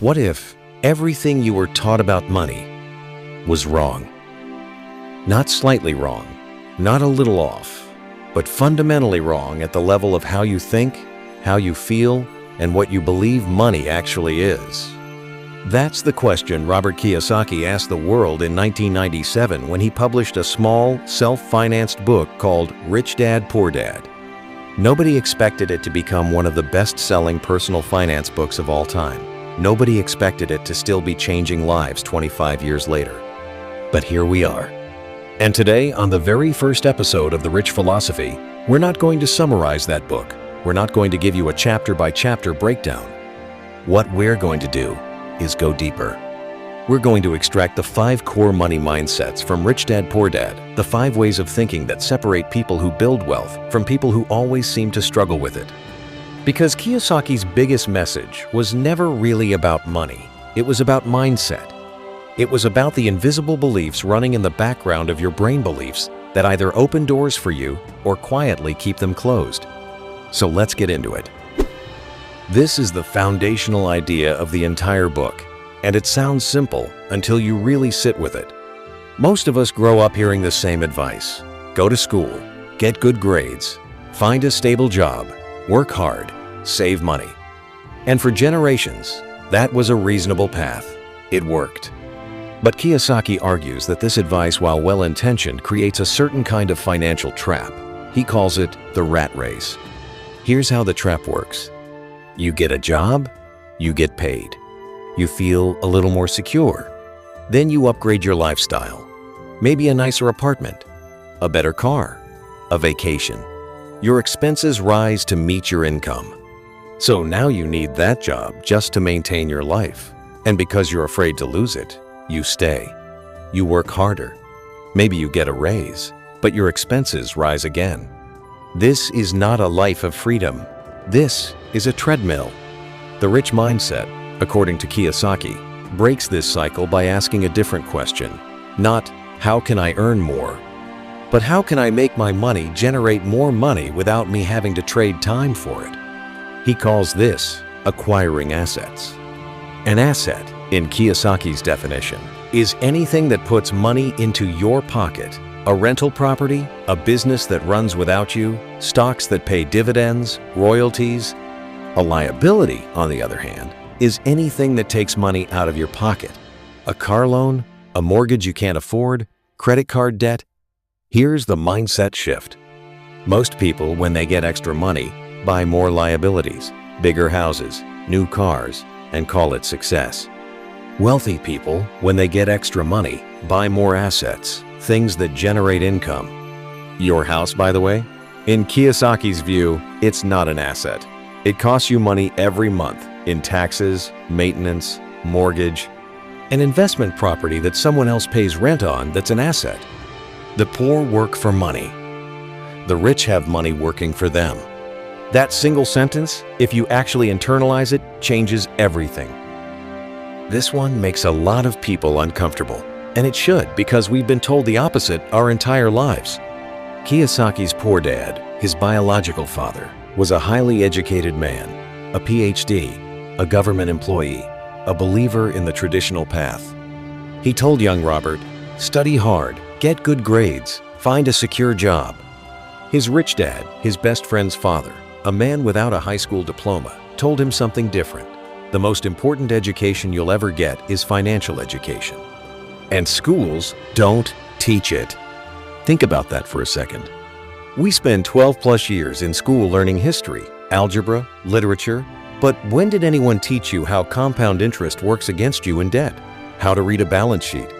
What if everything you were taught about money was wrong? Not slightly wrong, not a little off, but fundamentally wrong at the level of how you think, how you feel, and what you believe money actually is. That's the question Robert Kiyosaki asked the world in 1997 when he published a small, self-financed book called Rich Dad, Poor Dad. Nobody expected it to become one of the best-selling personal finance books of all time. Nobody expected it to still be changing lives 25 years later. But here we are. And today, on the very first episode of The Rich Philosophy, we're not going to summarize that book. We're not going to give you a chapter-by-chapter breakdown. What we're going to do is go deeper. We're going to extract the 5 core money mindsets from Rich Dad, Poor Dad, the 5 ways of thinking that separate people who build wealth from people who always seem to struggle with it. Because Kiyosaki's biggest message was never really about money. It was about mindset. It was about the invisible beliefs running in the background of your brain beliefs that either open doors for you or quietly keep them closed. So let's get into it. This is the foundational idea of the entire book, and it sounds simple until you really sit with it. Most of us grow up hearing the same advice. Go to school, get good grades, find a stable job, work hard, save money. And for generations, that was a reasonable path. It worked. But Kiyosaki argues that this advice, while well-intentioned, creates a certain kind of financial trap. He calls it the rat race. Here's how the trap works. You get a job, you get paid. You feel a little more secure. Then you upgrade your lifestyle. Maybe a nicer apartment, a better car, a vacation. Your expenses rise to meet your income. So now you need that job just to maintain your life. And because you're afraid to lose it, you stay. You work harder. Maybe you get a raise, but your expenses rise again. This is not a life of freedom. This is a treadmill. The rich mindset, according to Kiyosaki, breaks this cycle by asking a different question. Not, how can I earn more? But how can I make my money generate more money without me having to trade time for it? He calls this acquiring assets. An asset, in Kiyosaki's definition, is anything that puts money into your pocket. A rental property, a business that runs without you, stocks that pay dividends, royalties. A liability, on the other hand, is anything that takes money out of your pocket. A car loan, a mortgage you can't afford, credit card debt. Here's the mindset shift. Most people, when they get extra money, buy more liabilities, bigger houses, new cars, and call it success. Wealthy people, when they get extra money, buy more assets, things that generate income. Your house, by the way? In Kiyosaki's view, it's not an asset. It costs you money every month in taxes, maintenance, mortgage. An investment property that someone else pays rent on that's an asset. The poor work for money. The rich have money working for them. That single sentence, if you actually internalize it, changes everything. This one makes a lot of people uncomfortable, and it should, because we've been told the opposite our entire lives. Kiyosaki's poor dad, his biological father, was a highly educated man, a PhD, a government employee, a believer in the traditional path. He told young Robert, study hard, get good grades, find a secure job. His rich dad, his best friend's father, a man without a high school diploma, told him something different. The most important education you'll ever get is financial education. And schools don't teach it. Think about that for a second. We spend 12+ years in school learning history, algebra, literature, but when did anyone teach you how compound interest works against you in debt? How to read a balance sheet?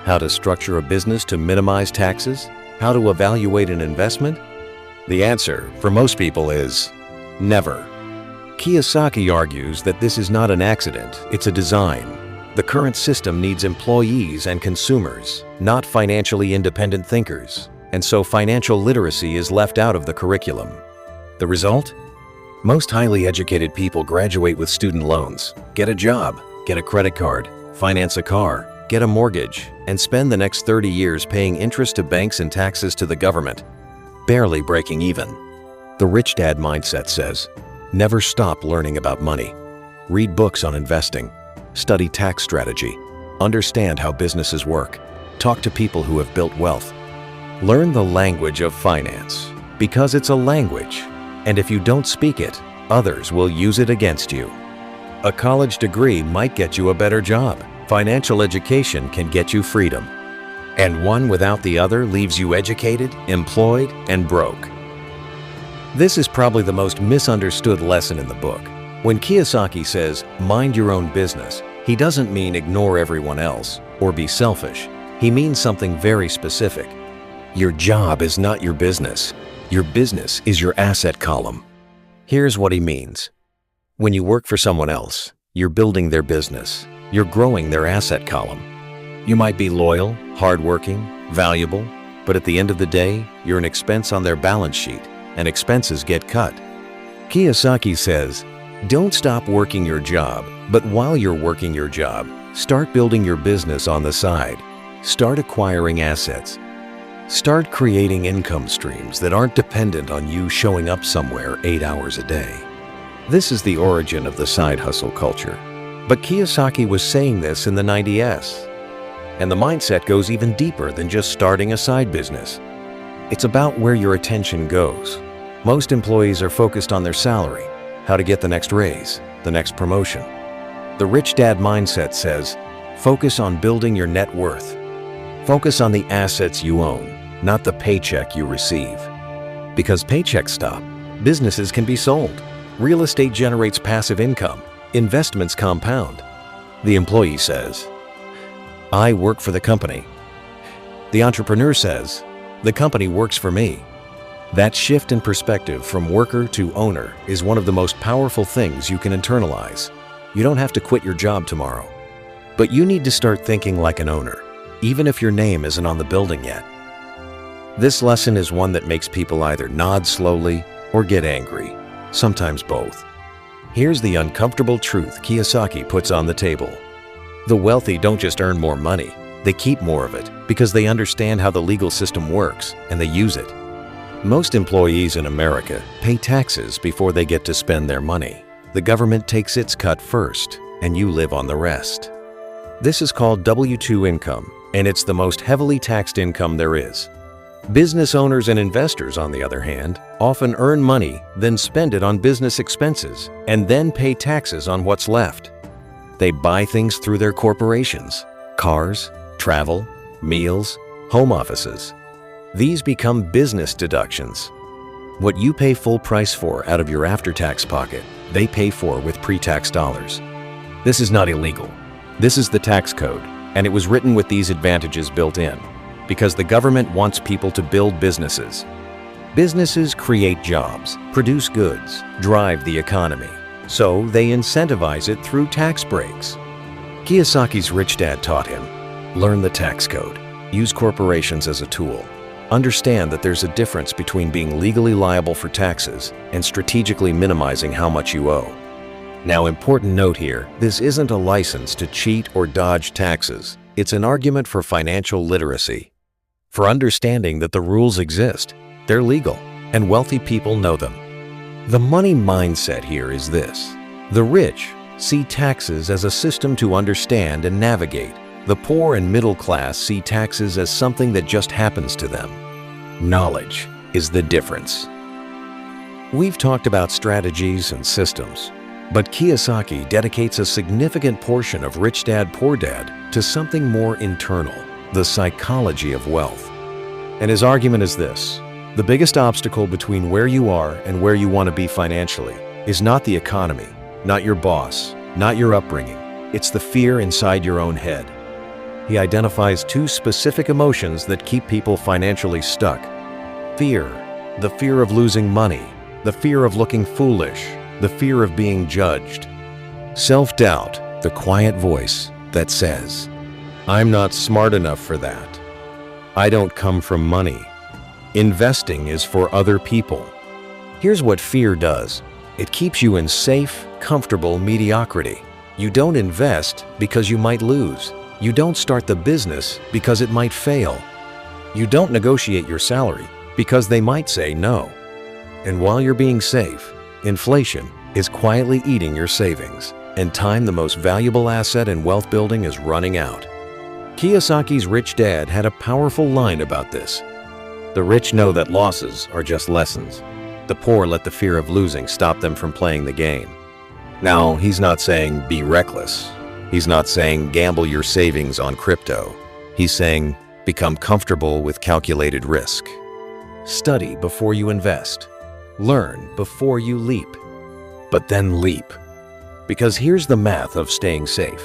How to structure a business to minimize taxes? How to evaluate an investment? The answer, for most people, is never. Kiyosaki argues that this is not an accident, it's a design. The current system needs employees and consumers, not financially independent thinkers, and so financial literacy is left out of the curriculum. The result? Most highly educated people graduate with student loans, get a job, get a credit card, finance a car, get a mortgage, and spend the next 30 years paying interest to banks and taxes to the government, barely breaking even. The rich dad mindset says, never stop learning about money. Read books on investing. Study tax strategy. Understand how businesses work. Talk to people who have built wealth. Learn the language of finance, because it's a language, and if you don't speak it, others will use it against you. A college degree might get you a better job. Financial education can get you freedom. And one without the other leaves you educated, employed, and broke. This is probably the most misunderstood lesson in the book. When Kiyosaki says, mind your own business, he doesn't mean ignore everyone else or be selfish. He means something very specific. Your job is not your business. Your business is your asset column. Here's what he means. When you work for someone else, you're building their business. You're growing their asset column. You might be loyal, hardworking, valuable, but at the end of the day, you're an expense on their balance sheet, and expenses get cut. Kiyosaki says, don't stop working your job, but while you're working your job, start building your business on the side. Start acquiring assets. Start creating income streams that aren't dependent on you showing up somewhere 8 hours a day. This is the origin of the side hustle culture. But Kiyosaki was saying this in the 90s. And the mindset goes even deeper than just starting a side business. It's about where your attention goes. Most employees are focused on their salary, how to get the next raise, the next promotion. The rich dad mindset says, focus on building your net worth. Focus on the assets you own, not the paycheck you receive. Because paychecks stop, businesses can be sold. Real estate generates passive income. Investments compound. The employee says, I work for the company. The entrepreneur says, the company works for me. That shift in perspective from worker to owner is one of the most powerful things you can internalize. You don't have to quit your job tomorrow, but you need to start thinking like an owner, even if your name isn't on the building yet. This lesson is one that makes people either nod slowly or get angry, sometimes both. Here's the uncomfortable truth Kiyosaki puts on the table. The wealthy don't just earn more money, they keep more of it because they understand how the legal system works and they use it. Most employees in America pay taxes before they get to spend their money. The government takes its cut first, and you live on the rest. This is called W-2 income, and it's the most heavily taxed income there is. Business owners and investors, on the other hand, often earn money, then spend it on business expenses, and then pay taxes on what's left. They buy things through their corporations: cars, travel, meals, home offices. These become business deductions. What you pay full price for out of your after-tax pocket, they pay for with pre-tax dollars. This is not illegal. This is the tax code, and it was written with these advantages built in, because the government wants people to build businesses. Businesses create jobs, produce goods, drive the economy, so they incentivize it through tax breaks. Kiyosaki's rich dad taught him, learn the tax code, use corporations as a tool. Understand that there's a difference between being legally liable for taxes and strategically minimizing how much you owe. Now, important note here, this isn't a license to cheat or dodge taxes. It's an argument for financial literacy, for understanding that the rules exist, they're legal, and wealthy people know them. The money mindset here is this: the rich see taxes as a system to understand and navigate. The poor and middle class see taxes as something that just happens to them. Knowledge is the difference. We've talked about strategies and systems, but Kiyosaki dedicates a significant portion of Rich Dad, Poor Dad to something more internal, the psychology of wealth. And his argument is this: the biggest obstacle between where you are and where you want to be financially is not the economy, not your boss, not your upbringing. It's the fear inside your own head. He identifies two specific emotions that keep people financially stuck. Fear, the fear of losing money, the fear of looking foolish, the fear of being judged. Self-doubt, the quiet voice that says, I'm not smart enough for that. I don't come from money. Investing is for other people. Here's what fear does. It keeps you in safe, comfortable mediocrity. You don't invest because you might lose. You don't start the business because it might fail. You don't negotiate your salary because they might say no. And while you're being safe, inflation is quietly eating your savings. and time, the most valuable asset in wealth building, is running out. Kiyosaki's Rich Dad had a powerful line about this. The rich know that losses are just lessons. The poor let the fear of losing stop them from playing the game. Now, he's not saying be reckless. He's not saying gamble your savings on crypto. He's saying become comfortable with calculated risk. Study before you invest. Learn before you leap. But then leap. Because here's the math of staying safe.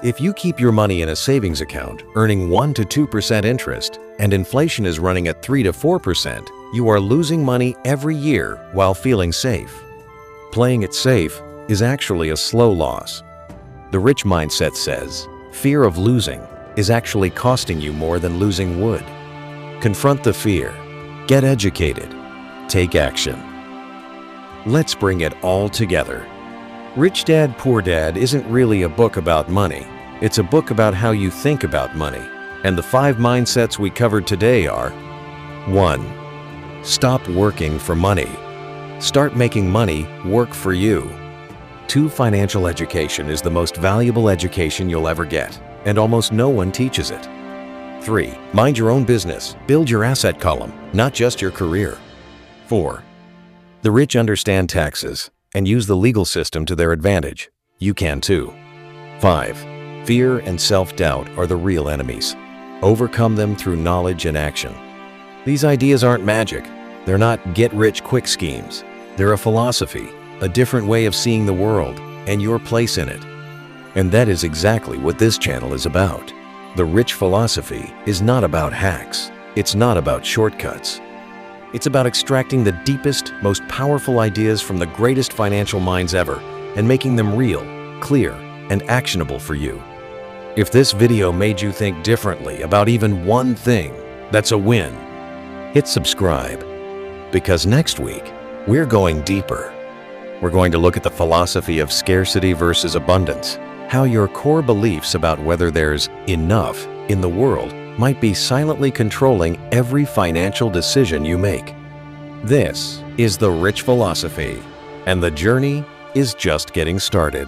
If you keep your money in a savings account earning 1 to 2% interest and inflation is running at 3 to 4%, you are losing money every year while feeling safe. Playing it safe is actually a slow loss. The rich mindset says, fear of losing is actually costing you more than losing would. Confront the fear. Get educated. Take action. Let's bring it all together. Rich Dad, Poor Dad isn't really a book about money. It's a book about how you think about money. And the 5 mindsets we covered today are: 1. Stop working for money. Start making money work for you. 2. Financial education is the most valuable education you'll ever get, and almost no one teaches it. 3. Mind your own business. Build your asset column, not just your career. 4. The rich understand taxes and use the legal system to their advantage. You can too. 5. Fear and self-doubt are the real enemies. Overcome them through knowledge and action. These ideas aren't magic. They're not get-rich-quick schemes. They're a philosophy, a different way of seeing the world, and your place in it. And that is exactly what this channel is about. The rich philosophy is not about hacks. It's not about shortcuts. It's about extracting the deepest, most powerful ideas from the greatest financial minds ever and making them real, clear, and actionable for you. If this video made you think differently about even one thing, that's a win. Hit subscribe, because next week, we're going deeper. We're going to look at the philosophy of scarcity versus abundance, how your core beliefs about whether there's enough in the world might be silently controlling every financial decision you make. This is the Rich Philosophy, and the journey is just getting started.